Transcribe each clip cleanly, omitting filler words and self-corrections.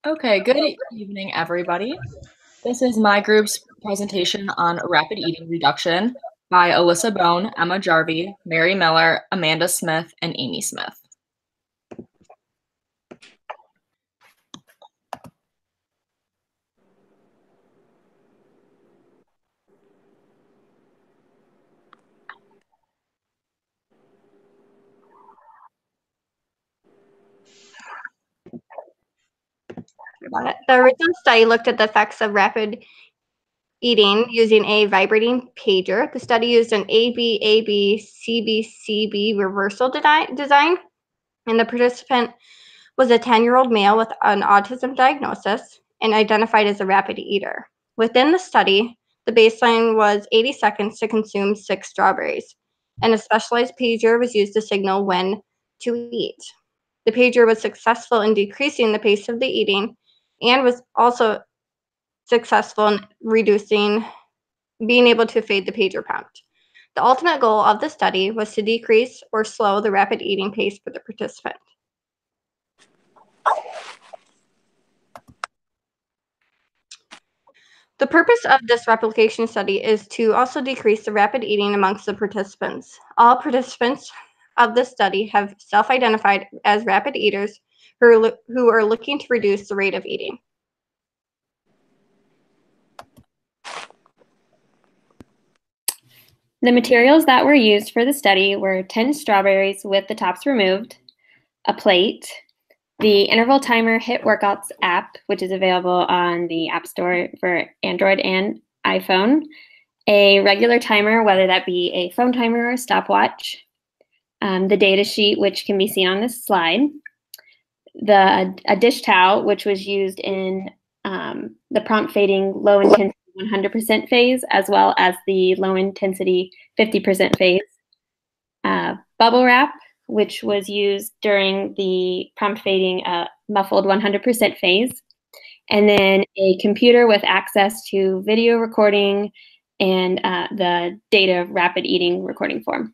Okay, good evening, everybody. This is my group's presentation on rapid eating reduction by Alyssa Bone, Emma Jarvie, Mary Miller, Amanda Smith, and Amy Smith. The original study looked at the effects of rapid eating using a vibrating pager. The study used an ABAB-CBCB reversal design, and the participant was a 10-year-old male with an autism diagnosis and identified as a rapid eater. Within the study, the baseline was 80 seconds to consume 6 strawberries, and a specialized pager was used to signal when to eat. The pager was successful in decreasing the pace of the eating and was also successful in being able to fade the pager prompt. The ultimate goal of the study was to decrease or slow the rapid eating pace for the participant. The purpose of this replication study is to also decrease the rapid eating amongst the participants. All participants of this study have self-identified as rapid eaters who are looking to reduce the rate of eating. The materials that were used for the study were 10 strawberries with the tops removed, a plate, the interval timer HIIT Workouts app, which is available on the App Store for Android and iPhone, a regular timer, whether that be a phone timer or a stopwatch, the data sheet, which can be seen on this slide, a dish towel, which was used in the prompt fading low intensity 100% phase, as well as the low intensity 50% phase, bubble wrap, which was used during the prompt fading muffled 100% phase, and then a computer with access to video recording and the data rapid eating recording form.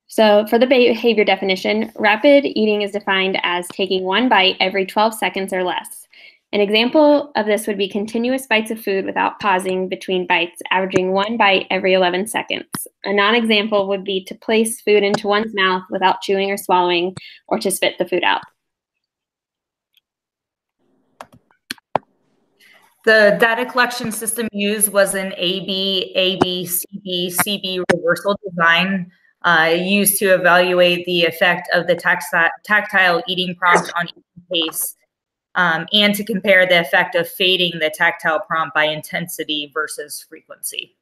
So for the behavior definition, rapid eating is defined as taking one bite every 12 seconds or less. An example of this would be continuous bites of food without pausing between bites, averaging one bite every 11 seconds. A non-example would be to place food into one's mouth without chewing or swallowing, or to spit the food out. The data collection system used was an ABAB-CB reversal design used to evaluate the effect of the tactile eating prompt on eating pace, and to compare the effect of fading the tactile prompt by intensity versus frequency.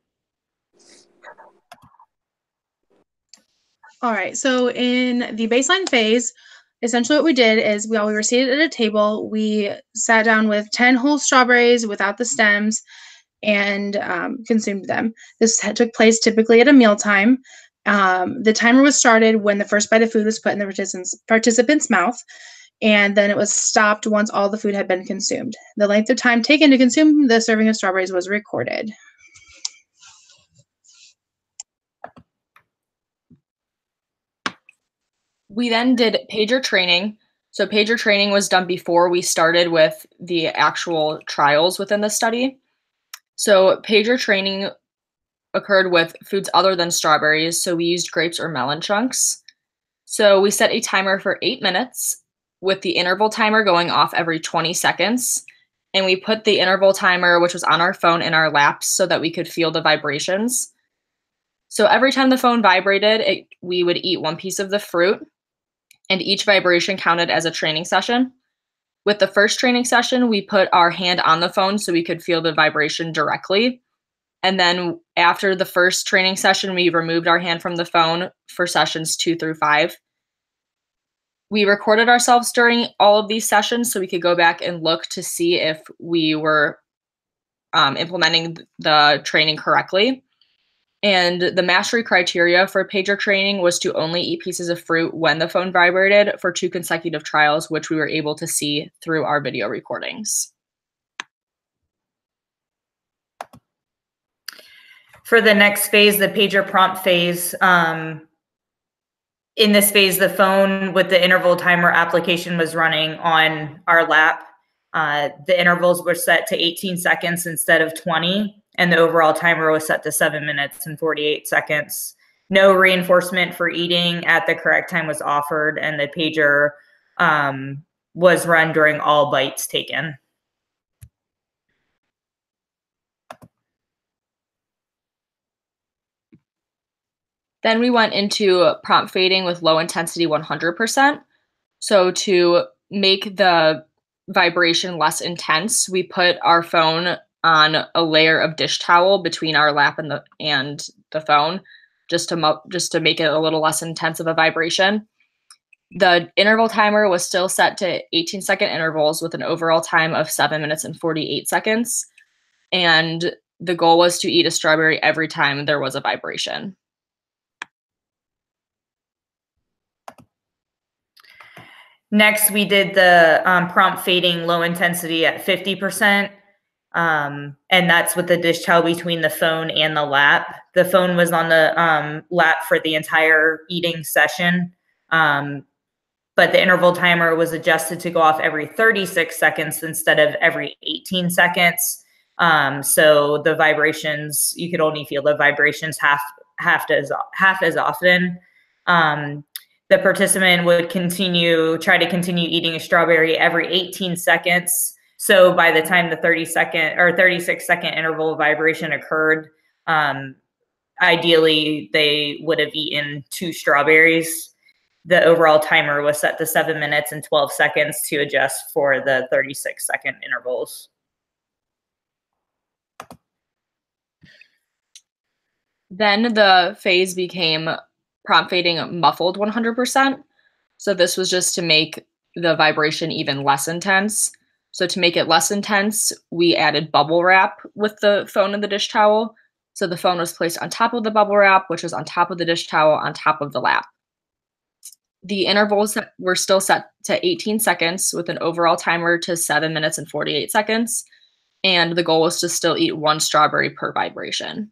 All right, so in the baseline phase, essentially what we did is we were seated at a table. We sat down with 10 whole strawberries without the stems and consumed them. This took place typically at a mealtime. The timer was started when the first bite of food was put in the participant's mouth, and then it was stopped once all the food had been consumed. The length of time taken to consume the serving of strawberries was recorded. We then did pager training. So pager training was done before we started with the actual trials within the study. So pager training occurred with foods other than strawberries, so we used grapes or melon chunks. So we set a timer for 8 minutes with the interval timer going off every 20 seconds. And we put the interval timer, which was on our phone, in our laps so that we could feel the vibrations. So every time the phone vibrated, we would eat one piece of the fruit, and each vibration counted as a training session. With the first training session, we put our hand on the phone so we could feel the vibration directly. And then after the first training session, we removed our hand from the phone for sessions 2 through 5. We recorded ourselves during all of these sessions so we could go back and look to see if we were implementing the training correctly. And the mastery criteria for pager training was to only eat pieces of fruit when the phone vibrated for 2 consecutive trials, which we were able to see through our video recordings. For the next phase, the pager prompt phase, in this phase, the phone with the interval timer application was running on our lap. The intervals were set to 18 seconds instead of 20, and the overall timer was set to 7 minutes and 48 seconds. No reinforcement for eating at the correct time was offered, and the pager was run during all bites taken. Then we went into prompt fading with low intensity 100%. So to make the vibration less intense, we put our phone on a layer of dish towel between our lap and the phone, just to make it a little less intense of a vibration. The interval timer was still set to 18-second intervals with an overall time of 7 minutes and 48 seconds. And the goal was to eat a strawberry every time there was a vibration. Next, we did the prompt fading low intensity at 50%. And that's with the dish towel between the phone and the lap. The phone was on the lap for the entire eating session. But the interval timer was adjusted to go off every 36 seconds instead of every 18 seconds. So the vibrations, you could only feel the vibrations half as often. The participant would try to continue eating a strawberry every 18 seconds. So by the time the 30-second or 36-second interval vibration occurred, ideally they would have eaten 2 strawberries. The overall timer was set to 7 minutes and 12 seconds to adjust for the 36-second intervals. Then the phase became prompt fading muffled 100%. So this was just to make the vibration even less intense. So to make it less intense, we added bubble wrap with the phone and the dish towel. So the phone was placed on top of the bubble wrap, which was on top of the dish towel on top of the lap. The intervals were still set to 18 seconds with an overall timer to 7 minutes and 48 seconds. And the goal was to still eat 1 strawberry per vibration.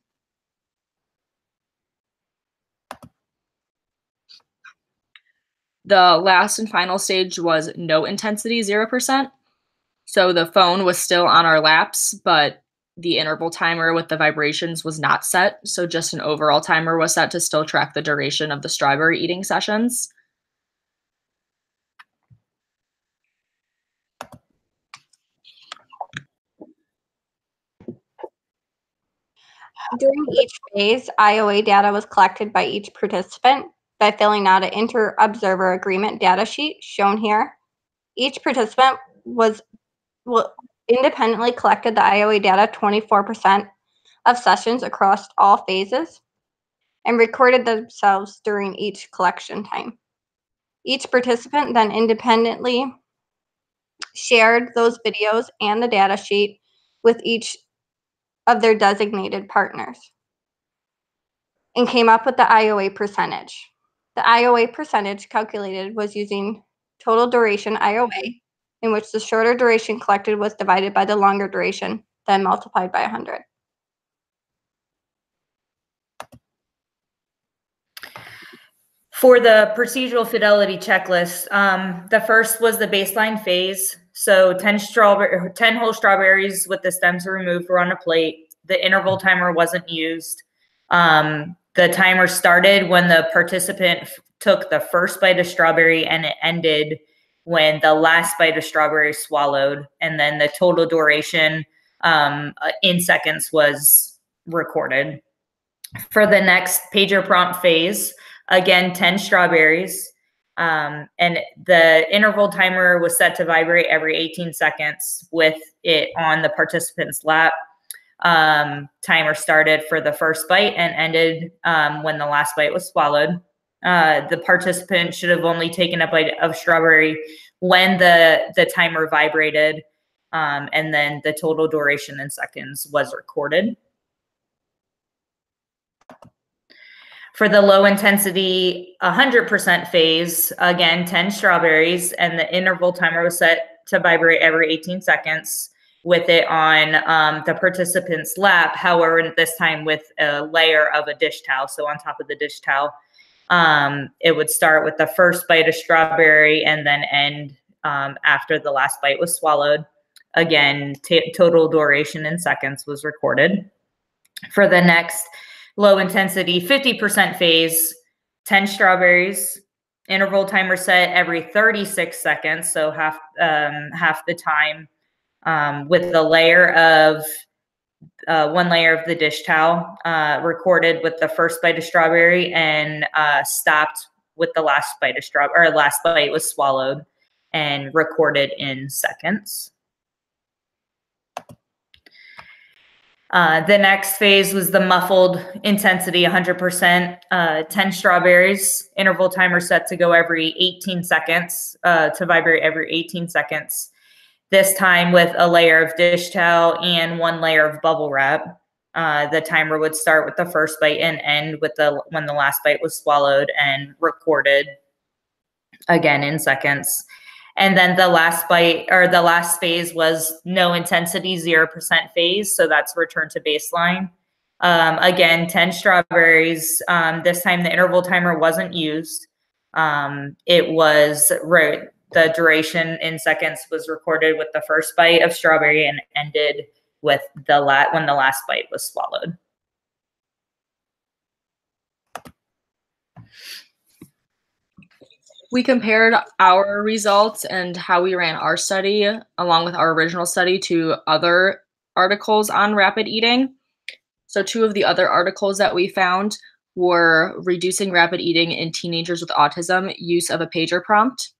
The last and final stage was no intensity, 0%. So the phone was still on our laps, but the interval timer with the vibrations was not set. So just an overall timer was set to still track the duration of the strawberry eating sessions. During each phase, IOA data was collected by each participant by filling out an inter-observer agreement data sheet shown here. Each participant independently collected the IOA data 24% of sessions across all phases and recorded themselves during each collection time. Each participant then independently shared those videos and the data sheet with each of their designated partners and came up with the IOA percentage. The IOA percentage calculated was using total duration IOA, in which the shorter duration collected was divided by the longer duration, then multiplied by 100. For the procedural fidelity checklist, the first was the baseline phase. So 10 whole strawberries with the stems removed were on a plate. The interval timer wasn't used. The timer started when the participant took the first bite of strawberry, and it ended when the last bite of strawberry swallowed. And then the total duration in seconds was recorded. For the next pager prompt phase, again, 10 strawberries. And the interval timer was set to vibrate every 18 seconds with it on the participant's lap. Timer started for the first bite and ended when the last bite was swallowed. The participant should have only taken a bite of strawberry when the timer vibrated, and then the total duration in seconds was recorded. For the low intensity 100% phase, again, 10 strawberries, and the interval timer was set to vibrate every 18 seconds with it on the participant's lap. However, this time with a layer of a dish towel, so on top of the dish towel. it would start with the first bite of strawberry and then end after the last bite was swallowed. Again, total duration in seconds was recorded. For the next low intensity 50% phase, 10 strawberries, interval timer set every 36 seconds, so half the time, with a layer of one layer of the dish towel, recorded with the first bite of strawberry, and stopped with the last bite of strawberry, or last bite was swallowed, and recorded in seconds. The next phase was the muffled intensity, 100%, 10 strawberries, interval timer set to go every 18 seconds, to vibrate every 18 seconds. This time with a layer of dish towel and one layer of bubble wrap. The timer would start with the first bite and end with when the last bite was swallowed, and recorded again in seconds. And then the last bite, or the last phase, was no intensity, 0% phase. So that's return to baseline. Again, 10 strawberries. This time the interval timer wasn't used. It was the duration in seconds was recorded with the first bite of strawberry and ended with when the last bite was swallowed. We compared our results and how we ran our study, along with our original study, to other articles on rapid eating. So 2 of the other articles that we found were reducing rapid eating in teenagers with autism, use of a pager prompt,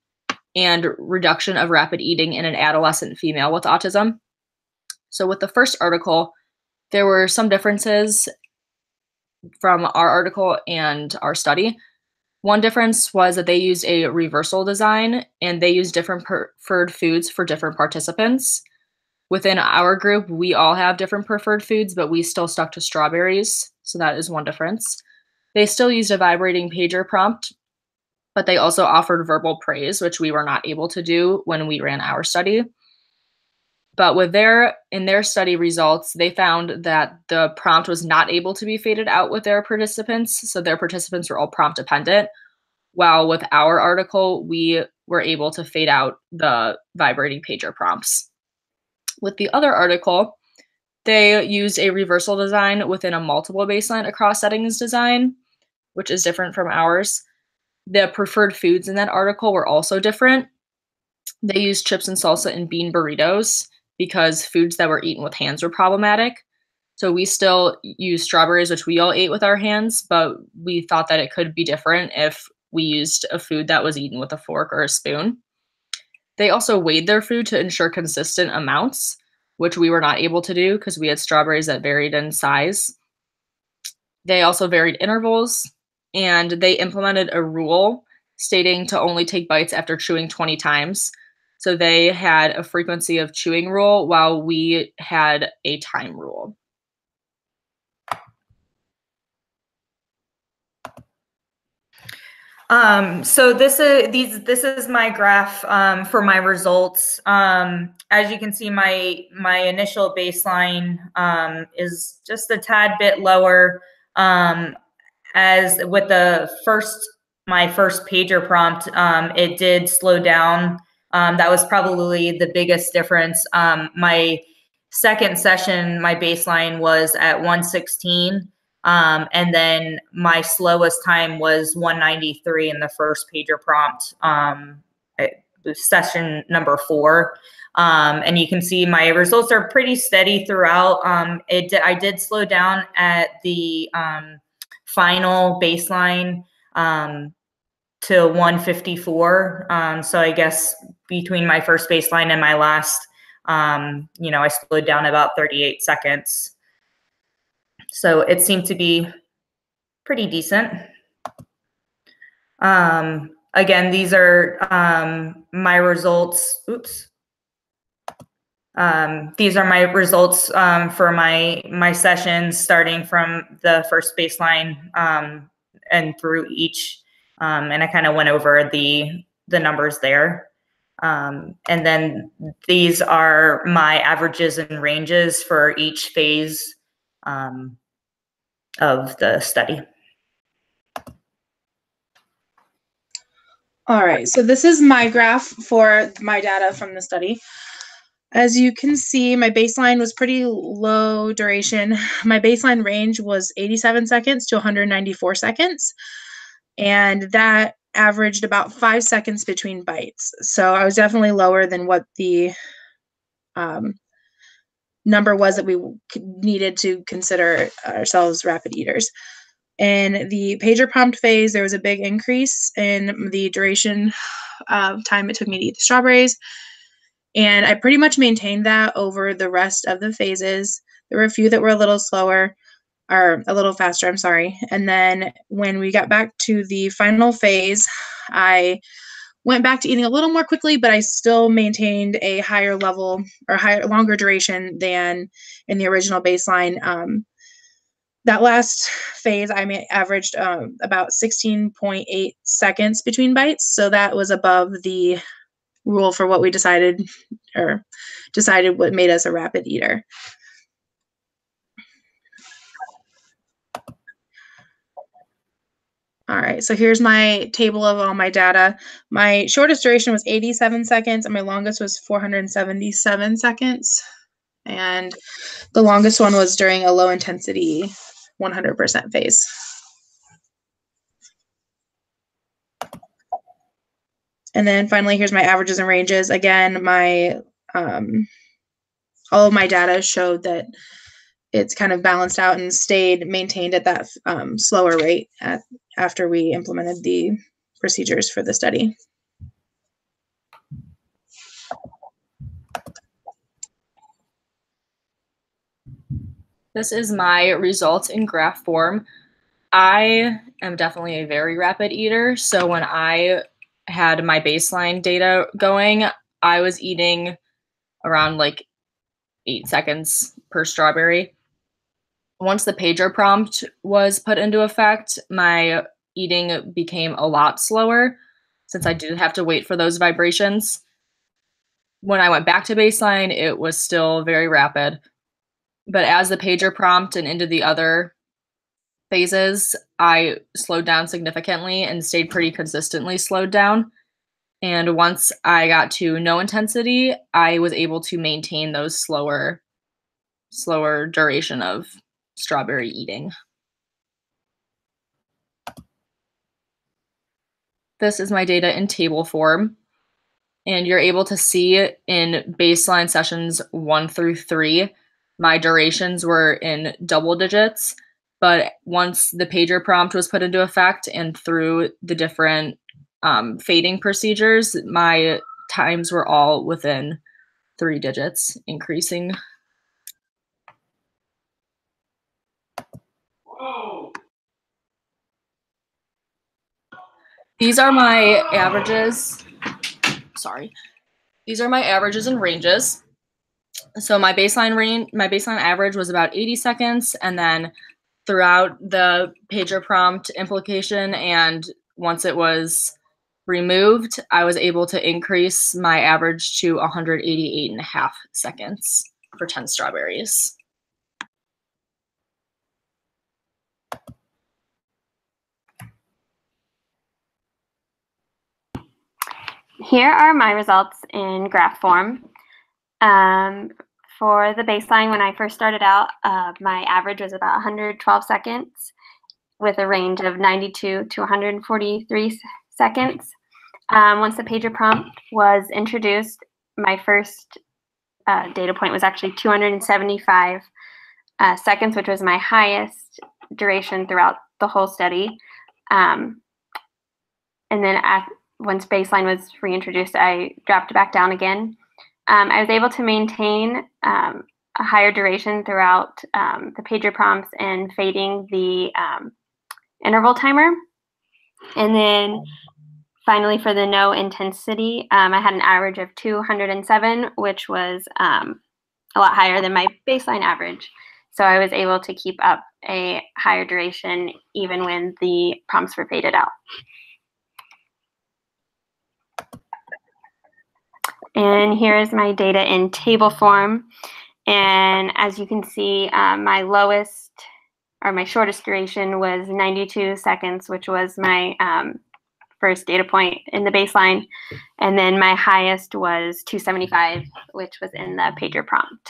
and reduction of rapid eating in an adolescent female with autism. So with the first article, there were some differences from our article and our study. One difference was that they used a reversal design, and they used different preferred foods for different participants. Within our group, we all have different preferred foods, but we still stuck to strawberries, so that is one difference. They still used a vibrating pager prompt, but they also offered verbal praise, which we were not able to do when we ran our study. But in their study results, they found that the prompt was not able to be faded out with their participants, so their participants were all prompt dependent, while with our article, we were able to fade out the vibrating pager prompts. With the other article, they used a reversal design within a multiple baseline across settings design, which is different from ours. The preferred foods in that article were also different. They used chips and salsa and bean burritos because foods that were eaten with hands were problematic. So we still used strawberries, which we all ate with our hands, but we thought that it could be different if we used a food that was eaten with a fork or a spoon. They also weighed their food to ensure consistent amounts, which we were not able to do because we had strawberries that varied in size. They also varied intervals, and they implemented a rule stating to only take bites after chewing 20 times. So they had a frequency of chewing rule while we had a time rule. So this is my graph for my results. As you can see, my initial baseline is just a tad bit lower. As with my first pager prompt, it did slow down. That was probably the biggest difference. My second session, my baseline was at 116. And then my slowest time was 193 in the first pager prompt, session number 4. And you can see my results are pretty steady throughout. I did slow down at the final baseline to 154. So I guess between my first baseline and my last, I slowed down about 38 seconds. So it seemed to be pretty decent. Again, these are my results. Oops. These are my results for my sessions, starting from the first baseline and through each. And I kind of went over the numbers there. And then these are my averages and ranges for each phase of the study. All right, so this is my graph for my data from the study. As you can see, my baseline was pretty low duration. My baseline range was 87 seconds to 194 seconds, and that averaged about 5 seconds between bites. So I was definitely lower than what the number was that we needed to consider ourselves rapid eaters. In the pager prompt phase, there was a big increase in the duration of time it took me to eat the strawberries. And I pretty much maintained that over the rest of the phases. There were a few that were a little slower, or a little faster, I'm sorry. And then when we got back to the final phase, I went back to eating a little more quickly, but I still maintained a higher level or longer duration than in the original baseline. That last phase, I averaged about 16.8 seconds between bites. So that was above the rule for what we decided what made us a rapid eater. All right, so here's my table of all my data. My shortest duration was 87 seconds, and my longest was 477 seconds. And the longest one was during a low intensity 100% phase. And then finally, here's my averages and ranges. Again, my all of my data showed that it's kind of balanced out and stayed maintained at that slower rate after we implemented the procedures for the study. This is my results in graph form. I am definitely a very rapid eater, so when I had my baseline data going, I was eating around like 8 seconds per strawberry. Once the pager prompt was put into effect, my eating became a lot slower since I did have to wait for those vibrations. When I went back to baseline, it was still very rapid. But as the pager prompt and into the other phases, I slowed down significantly and stayed pretty consistently slowed down. And once I got to no intensity, I was able to maintain those slower duration of strawberry eating. This is my data in table form. And you're able to see in baseline sessions 1 through 3, my durations were in double digits. But once the pager prompt was put into effect and through the different fading procedures, my times were all within 3 digits, increasing. These are my averages. Sorry. These are my averages and ranges. So my baseline average was about 80 seconds, and then throughout the pager prompt implication and once it was removed, I was able to increase my average to 188.5 seconds for 10 strawberries. Here are my results in graph form. For the baseline, when I first started out, my average was about 112 seconds with a range of 92 to 143 seconds. Once the pager prompt was introduced, my first data point was actually 275 seconds, which was my highest duration throughout the whole study. And then once baseline was reintroduced, I dropped back down again. I was able to maintain a higher duration throughout the pager prompts and fading the interval timer. And then finally, for the no intensity, I had an average of 207, which was a lot higher than my baseline average. So I was able to keep up a higher duration even when the prompts were faded out. And here's my data in table form. And as you can see, my lowest or my shortest duration was 92 seconds, which was my first data point in the baseline. And then my highest was 275, which was in the pager prompt.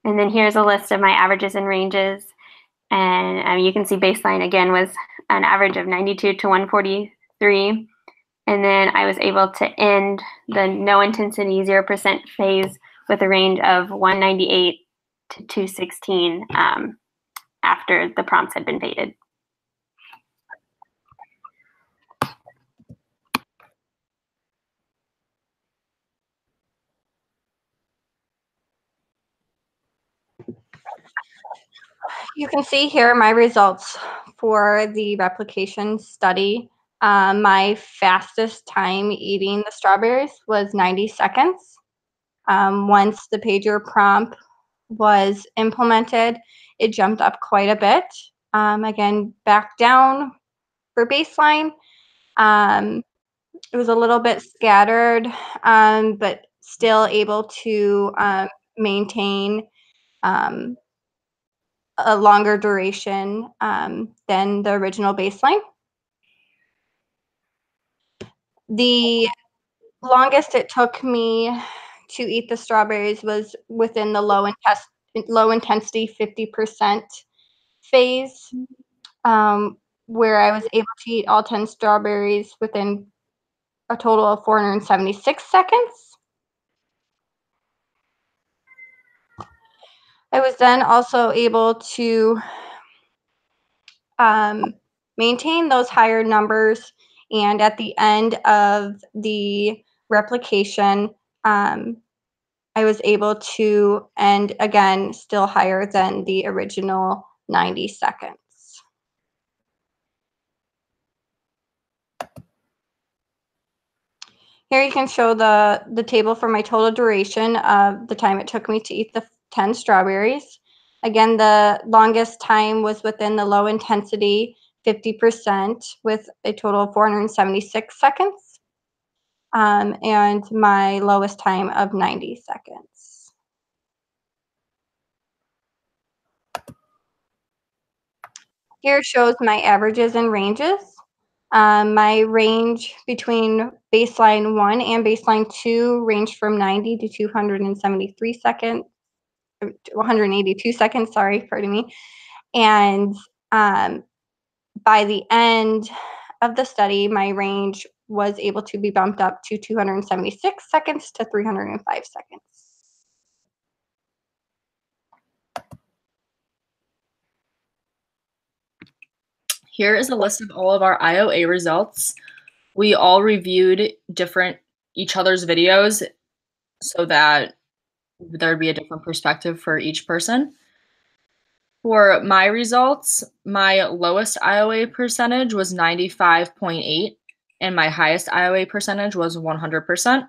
And then here's a list of my averages and ranges. And you can see baseline again was an average of 92 to 143. And then I was able to end the no intensity 0% phase with a range of 198 to 216 after the prompts had been faded. You can see here my results for the replication study. My fastest time eating the strawberries was 90 seconds. Once the pager prompt was implemented, it jumped up quite a bit. Again, back down for baseline. It was a little bit scattered, but still able to maintain a longer duration than the original baseline. The longest it took me to eat the strawberries was within the low intensity 50% phase, where I was able to eat all 10 strawberries within a total of 476 seconds. I was then also able to maintain those higher numbers, and at the end of the replication, I was able to end again still higher than the original 90 seconds. Here you can show the table for my total duration of the time it took me to eat the 10 strawberries. Again, the longest time was within the low intensity 50% with a total of 476 seconds, and my lowest time of 90 seconds. Here shows my averages and ranges. My range between baseline 1 and baseline 2 ranged from 90 to 273 seconds, 182 seconds, sorry, pardon me. And by the end of the study, my range was able to be bumped up to 276 seconds to 305 seconds. Here is a list of all of our IOA results. We all reviewed each other's videos so that there'd be a different perspective for each person. For my results, my lowest IOA percentage was 95.8, and my highest IOA percentage was 100%.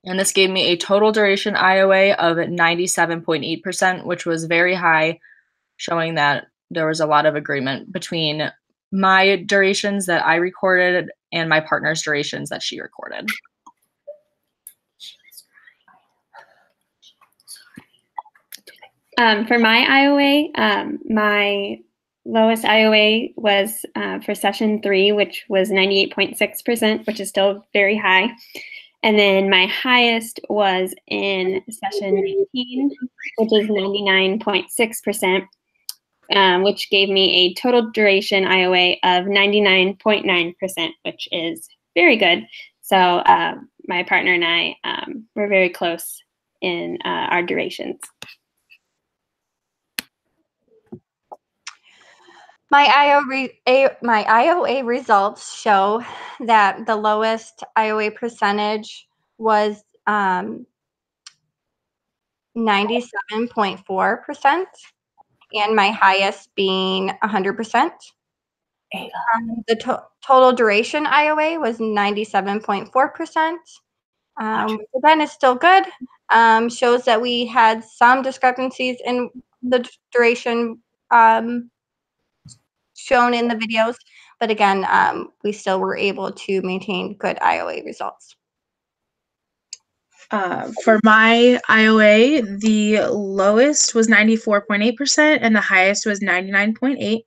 And this gave me a total duration IOA of 97.8%, which was very high, showing that there was a lot of agreement between my durations that I recorded and my partner's durations that she recorded. For my IOA, my lowest IOA was for session 3, which was 98.6%, which is still very high. And then my highest was in session 18, which is 99.6%, which gave me a total duration IOA of 99.9%, which is very good. So my partner and I were very close in our durations. My IOA results show that the lowest IOA percentage was 97.4%, and my highest being 100%. The total duration IOA was 97.4%. Again, it's still good. Shows that we had some discrepancies in the duration shown in the videos, but again, we still were able to maintain good IOA results. For my IOA, the lowest was 94.8% and the highest was 99.8%.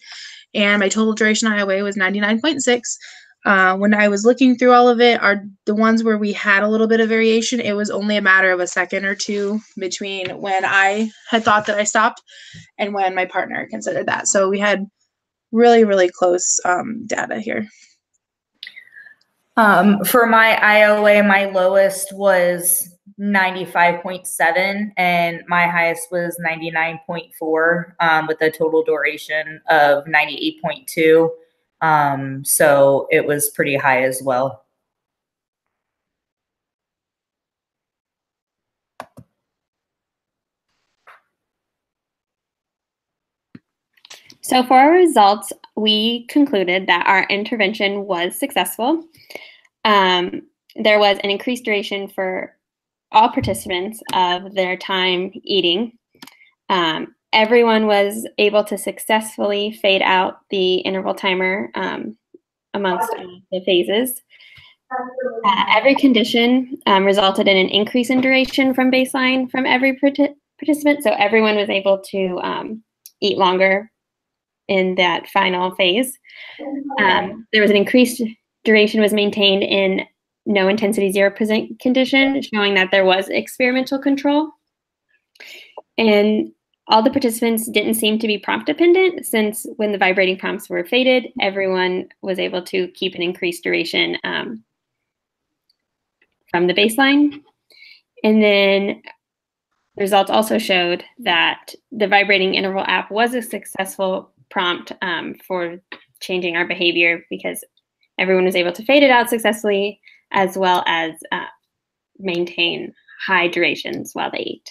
And my total duration IOA was 99.6. When I was looking through all of it, the ones where we had a little bit of variation, it was only a matter of a second or two between when I had thought that I stopped and when my partner considered that. So we had really, really close data here. For my IOA, my lowest was 95.7 and my highest was 99.4 with a total duration of 98.2. So it was pretty high as well. So for our results, we concluded that our intervention was successful. There was an increased duration for all participants of their time eating. Everyone was able to successfully fade out the interval timer amongst the phases. Every condition resulted in an increase in duration from baseline from every participant, so everyone was able to eat longer in that final phase. There was an increased duration was maintained in no intensity 0% condition, showing that there was experimental control. And all the participants didn't seem to be prompt dependent, since when the vibrating prompts were faded, everyone was able to keep an increased duration from the baseline. And then the results also showed that the vibrating interval app was a successful prompt for changing our behavior, because everyone was able to fade it out successfully, as well as maintain high durations while they ate.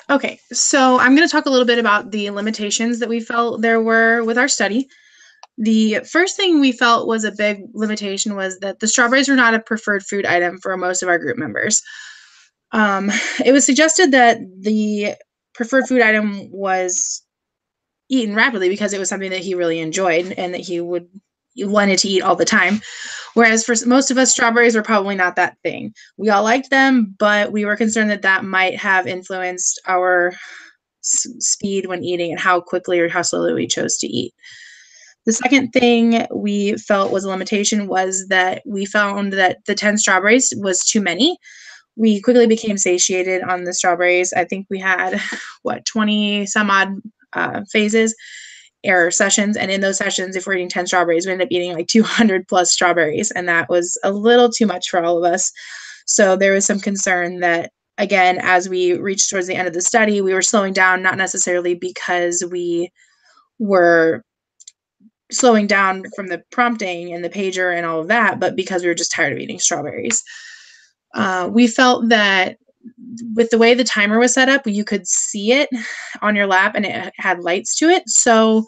Okay, so I'm going to talk a little bit about the limitations that we felt there were with our study. The first thing we felt was a big limitation was that the strawberries were not a preferred food item for most of our group members. It was suggested that the preferred food item was eaten rapidly because it was something that he really enjoyed and that he wanted to eat all the time. Whereas for most of us, strawberries were probably not that thing. We all liked them, but we were concerned that that might have influenced our speed when eating and how quickly or how slowly we chose to eat. The second thing we felt was a limitation was that we found that the 10 strawberries was too many. We quickly became satiated on the strawberries. I think we had, 20 some odd phases or sessions. And in those sessions, if we're eating 10 strawberries, we ended up eating like 200 plus strawberries. And that was a little too much for all of us. So there was some concern that, again, as we reached towards the end of the study, we were slowing down, not necessarily because we were slowing down from the prompting and the pager and all of that, but because we were just tired of eating strawberries. We felt that with the way the timer was set up, you could see it on your lap and it had lights to it. So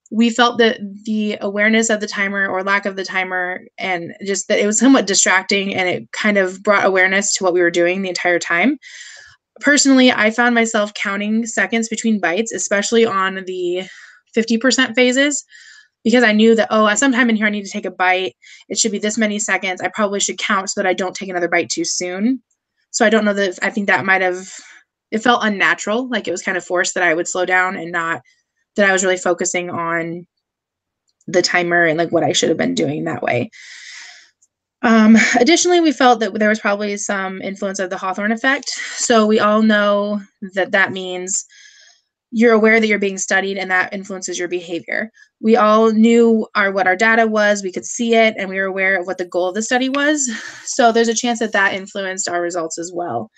we felt that the awareness of the timer or lack of the timer, and just that it was somewhat distracting, and it kind of brought awareness to what we were doing the entire time. Personally, I found myself counting seconds between bites, especially on the 50% phases, because I knew that, sometime in here I need to take a bite. It should be this many seconds. I probably should count so that I don't take another bite too soon. So I don't know that, I think that it felt unnatural, like it was kind of forced that I would slow down and not that I was really focusing on the timer and like what I should have been doing that way. Additionally, we felt that there was probably some influence of the Hawthorne effect. So we all know that that means you're aware that you're being studied and that influences your behavior. We all knew what our data was, we could see it, and we were aware of what the goal of the study was. So there's a chance that that influenced our results as well.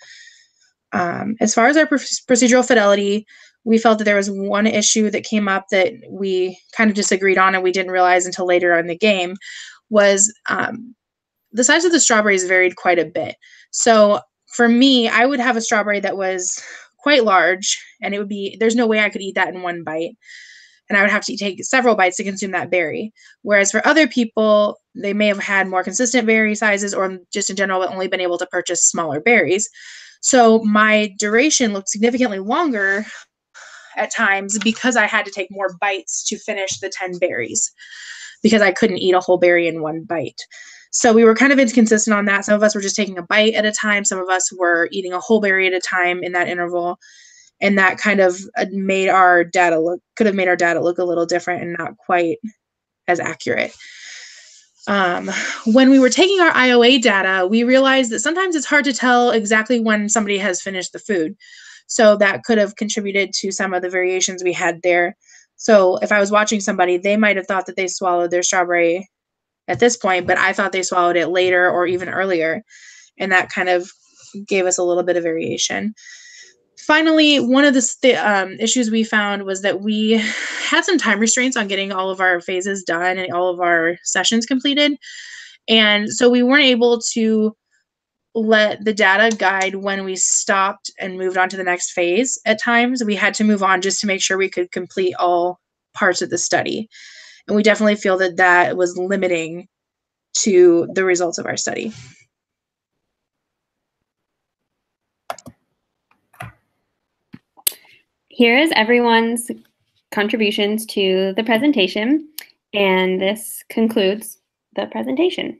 As far as our procedural fidelity, we felt that there was one issue that came up that we kind of disagreed on and we didn't realize until later in the game was the size of the strawberries varied quite a bit. So for me, I would have a strawberry that was quite large, and there's no way I could eat that in one bite. And I would have to take several bites to consume that berry. Whereas for other people, they may have had more consistent berry sizes or just in general only been able to purchase smaller berries. So my duration looked significantly longer at times because I had to take more bites to finish the 10 berries. because I couldn't eat a whole berry in one bite. So we were kind of inconsistent on that. Some of us were just taking a bite at a time. Some of us were eating a whole berry at a time in that interval. And that kind of made our data could have made our data look a little different and not quite as accurate. When we were taking our IOA data, we realized that sometimes it's hard to tell exactly when somebody has finished the food. So that could have contributed to some of the variations we had there. So if I was watching somebody, they might have thought that they swallowed their strawberry at this point, but I thought they swallowed it later or even earlier. And that kind of gave us a little bit of variation. Finally, one of the issues we found was that we had some time restraints on getting all of our phases done and all of our sessions completed. And so we weren't able to let the data guide when we stopped and moved on to the next phase. At times, we had to move on just to make sure we could complete all parts of the study. And we definitely feel that that was limiting to the results of our study. Here is everyone's contributions to the presentation, and this concludes the presentation.